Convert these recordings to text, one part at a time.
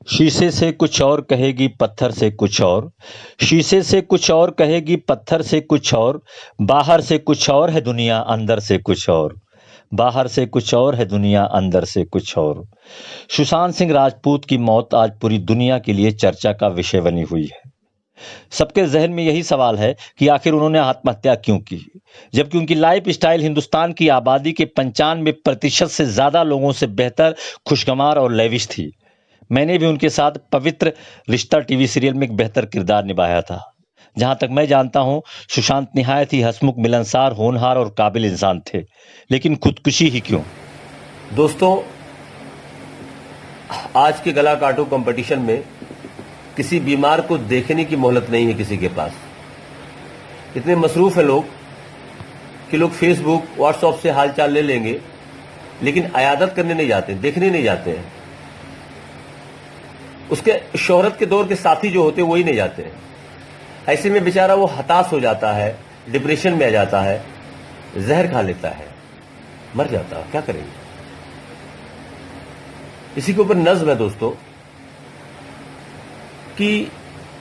शीशे से कुछ और कहेगी पत्थर से कुछ और। शीशे से कुछ और कहेगी पत्थर से कुछ और। बाहर से कुछ और है दुनिया अंदर से कुछ और। बाहर से कुछ और है दुनिया अंदर से कुछ और। सुशांत सिंह राजपूत की मौत आज पूरी दुनिया के लिए चर्चा का विषय बनी हुई है। सबके जहन में यही सवाल है कि आखिर उन्होंने आत्महत्या क्यों की, जबकि उनकी लाइफ स्टाइल हिंदुस्तान की आबादी के 95% से ज्यादा लोगों से बेहतर, खुशगवार और लेविश थी। मैंने भी उनके साथ पवित्र रिश्ता टीवी सीरियल में एक बेहतर किरदार निभाया था। जहां तक मैं जानता हूं, सुशांत निहायत ही हंसमुख, मिलनसार, होनहार और काबिल इंसान थे। लेकिन खुदकुशी ही क्यों? दोस्तों, आज के गला काटो कंपटीशन में किसी बीमार को देखने की मोहलत नहीं है किसी के पास। इतने मसरूफ है लोग कि लोग फेसबुक, व्हाट्सएप से हालचाल ले लेंगे, लेकिन अयादत करने नहीं जाते, देखने नहीं जाते हैं। उसके शोहरत के दौर के साथी जो होते हैं वही नहीं जाते हैं। ऐसे में बेचारा वो हताश हो जाता है, डिप्रेशन में आ जाता है, जहर खा लेता है, मर जाता है। क्या करेंगे? इसी के ऊपर नज्म है दोस्तों कि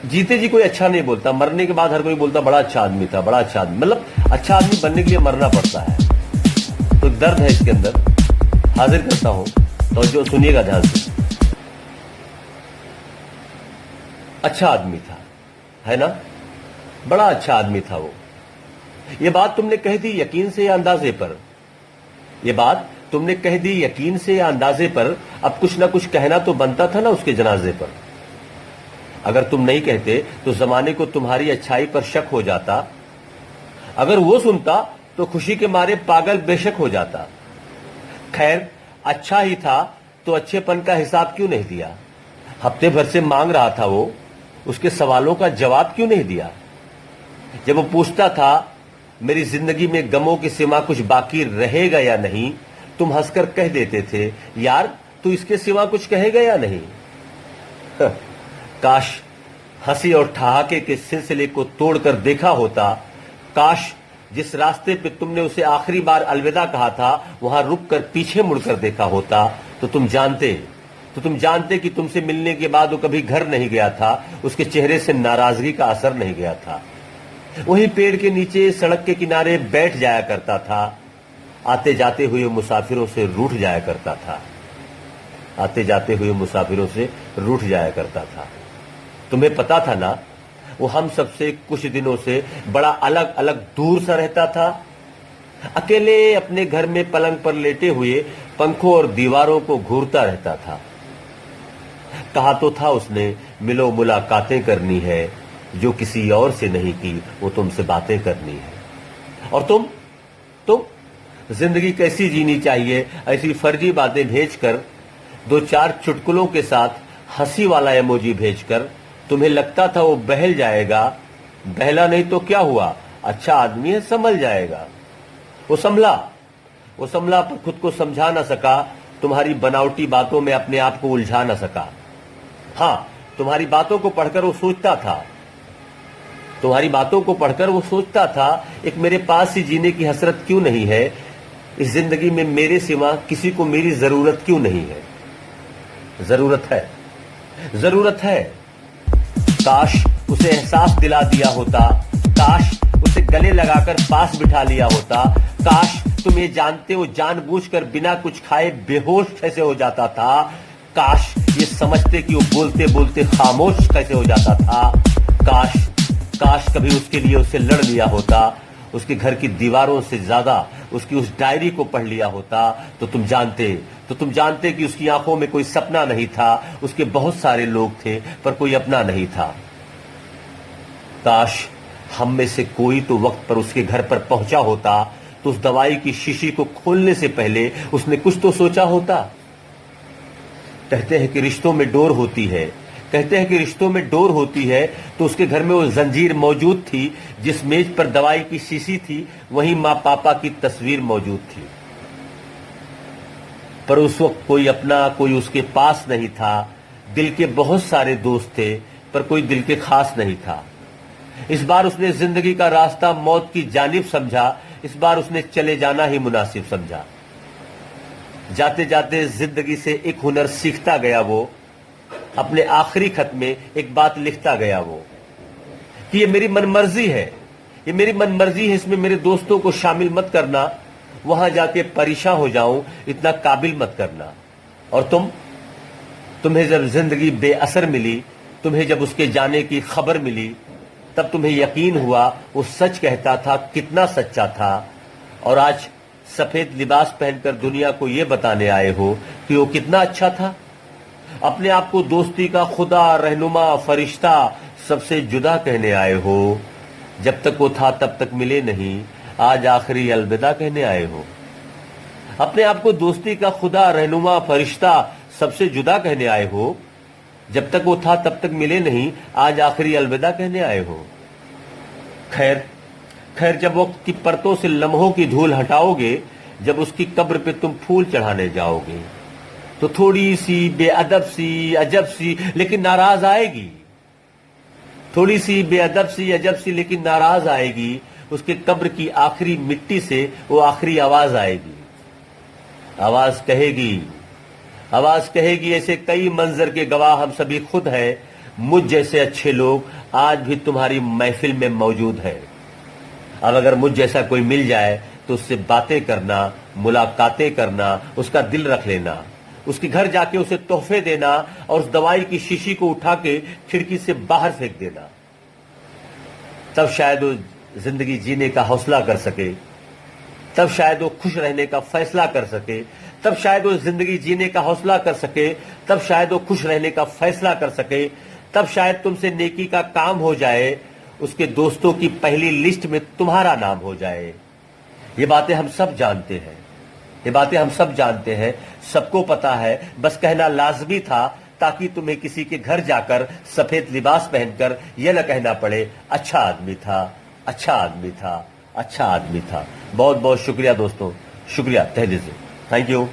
जीते जी कोई अच्छा नहीं बोलता, मरने के बाद हर कोई बोलता बड़ा अच्छा आदमी था, बड़ा अच्छा आदमी। मतलब अच्छा आदमी बनने के लिए मरना पड़ता है। तो दर्द है इसके अंदर, हाजिर करता हूं तो जो सुनिएगा ध्यान से। अच्छा आदमी था, है ना? बड़ा अच्छा आदमी था वो। ये बात तुमने कह दी यकीन से या अंदाजे पर? ये बात तुमने कह दी यकीन से या अंदाजे पर? अब कुछ ना कुछ कहना तो बनता था ना उसके जनाजे पर। अगर तुम नहीं कहते तो जमाने को तुम्हारी अच्छाई पर शक हो जाता। अगर वो सुनता तो खुशी के मारे पागल बेशक हो जाता। खैर, अच्छा ही था तो अच्छेपन का हिसाब क्यों नहीं दिया? हफ्ते भर से मांग रहा था वो, उसके सवालों का जवाब क्यों नहीं दिया? जब वो पूछता था मेरी जिंदगी में गमों की सिवा कुछ बाकी रहेगा या नहीं, तुम हंसकर कह देते थे यार तू इसके सिवा कुछ कहेगा या नहीं। काश हंसी और ठहाके के सिलसिले को तोड़कर देखा होता। काश जिस रास्ते पे तुमने उसे आखिरी बार अलविदा कहा था वहां रुककर पीछे मुड़कर देखा होता तो तुम जानते कि तुमसे मिलने के बाद वो कभी घर नहीं गया था। उसके चेहरे से नाराजगी का असर नहीं गया था। वहीं पेड़ के नीचे सड़क के किनारे बैठ जाया करता था। आते जाते हुए मुसाफिरों से रूठ जाया करता था। आते जाते हुए मुसाफिरों से रूठ जाया करता था। तुम्हें पता था ना वो हम सबसे कुछ दिनों से बड़ा अलग अलग दूर सा रहता था। अकेले अपने घर में पलंग पर लेटे हुए पंखों और दीवारों को घूरता रहता था। कहा तो था उसने मिलो मुलाकातें करनी है, जो किसी और से नहीं की वो तुमसे बातें करनी है। और तुम जिंदगी कैसी जीनी चाहिए ऐसी फर्जी बातें भेजकर, दो चार चुटकुलों के साथ हंसी वाला इमोजी भेजकर तुम्हें लगता था वो बहल जाएगा। बहला नहीं तो क्या हुआ, अच्छा आदमी है, संभल जाएगा। वो संभला पर खुद को समझा ना सका। तुम्हारी बनावटी बातों में अपने आप को उलझा ना सका। हाँ, तुम्हारी बातों को पढ़कर वो सोचता था एक मेरे पास ही जीने की हसरत क्यों नहीं है? इस जिंदगी में मेरे सिवा किसी को मेरी जरूरत क्यों नहीं है? जरूरत है। काश उसे एहसास दिला दिया होता। काश उसे गले लगाकर पास बिठा लिया होता। काश तुम ये जानते हो जानबूझकर बिना कुछ खाए बेहोश कैसे हो जाता था। काश ये समझते कि वो बोलते बोलते खामोश कैसे हो जाता था। काश कभी उसके लिए उसे लड़ लिया होता। उसके घर की दीवारों से ज्यादा उसकी उस डायरी को पढ़ लिया होता तो तुम जानते कि उसकी आंखों में कोई सपना नहीं था। उसके बहुत सारे लोग थे पर कोई अपना नहीं था। काश हम में से कोई तो वक्त पर उसके घर पर पहुंचा होता तो उस दवाई की शीशी को खोलने से पहले उसने कुछ तो सोचा होता। कहते हैं कि रिश्तों में डोर होती है तो उसके घर में वो जंजीर मौजूद थी। जिस मेज पर दवाई की शीशी थी वहीं मां पापा की तस्वीर मौजूद थी। पर उस वक्त कोई अपना, कोई उसके पास नहीं था। दिल के बहुत सारे दोस्त थे पर कोई दिल के खास नहीं था। इस बार उसने जिंदगी का रास्ता मौत की जानिब समझा। इस बार उसने चले जाना ही मुनासिब समझा। जाते जाते जिंदगी से एक हुनर सीखता गया वो। अपने आखिरी खत में एक बात लिखता गया वो कि ये मेरी मनमर्जी है, ये मेरी मनमर्जी है, इसमें मेरे दोस्तों को शामिल मत करना, वहां जाके परेशान हो जाऊं, इतना काबिल मत करना। और तुम्हें जब जिंदगी बेअसर मिली, तुम्हें जब उसके जाने की खबर मिली, तब तुम्हें यकीन हुआ वो सच कहता था, कितना सच्चा था। और आज सफेद लिबास पहनकर दुनिया को ये बताने आए हो कि वो कितना अच्छा था। अपने आप को दोस्ती का खुदा, रहनुमा, फरिश्ता सबसे जुदा कहने आए हो। जब तक वो था तब तक मिले नहीं, आज आखिरी अलविदा कहने आए हो। अपने आप को दोस्ती का खुदा, रहनुमा, फरिश्ता सबसे जुदा कहने आए हो। जब तक वो था तब तक मिले नहीं, आज आखिरी अलविदा कहने आए हो। खैर जब वक्त की परतों से लम्हों की धूल हटाओगे, जब उसकी कब्र पे तुम फूल चढ़ाने जाओगे, तो थोड़ी सी बेअदब सी, अजब सी लेकिन नाराज आएगी। थोड़ी सी बेअदब सी, अजब सी लेकिन नाराज आएगी। उसके कब्र की आखिरी मिट्टी से वो आखिरी आवाज आएगी। आवाज कहेगी ऐसे कई मंजर के गवाह हम सभी खुद हैं, मुझ जैसे अच्छे लोग आज भी तुम्हारी महफिल में मौजूद हैं। अब अगर मुझ जैसा कोई मिल जाए तो उससे बातें करना, मुलाकातें करना, उसका दिल रख लेना, उसके घर जाके उसे तोहफे देना और उस दवाई की शीशी को उठा के खिड़की से बाहर फेंक देना। तब शायद वो जिंदगी जीने का हौसला कर सके, तब शायद वो खुश रहने का फैसला कर सके, तब शायद वो जिंदगी जीने का हौसला कर सके, तब शायद वो खुश रहने का फैसला कर सके, तब शायद तुमसे नेकी का काम हो जाए, उसके दोस्तों की पहली लिस्ट में तुम्हारा नाम हो जाए। ये बातें हम सब जानते हैं, ये बातें हम सब जानते हैं, सबको पता है, बस कहना लाजमी था ताकि तुम्हें किसी के घर जाकर सफेद लिबास पहनकर यह न कहना पड़े अच्छा आदमी था, अच्छा आदमी था, अच्छा आदमी था। बहुत बहुत शुक्रिया दोस्तों, शुक्रिया तहे दिल से, थैंक यू।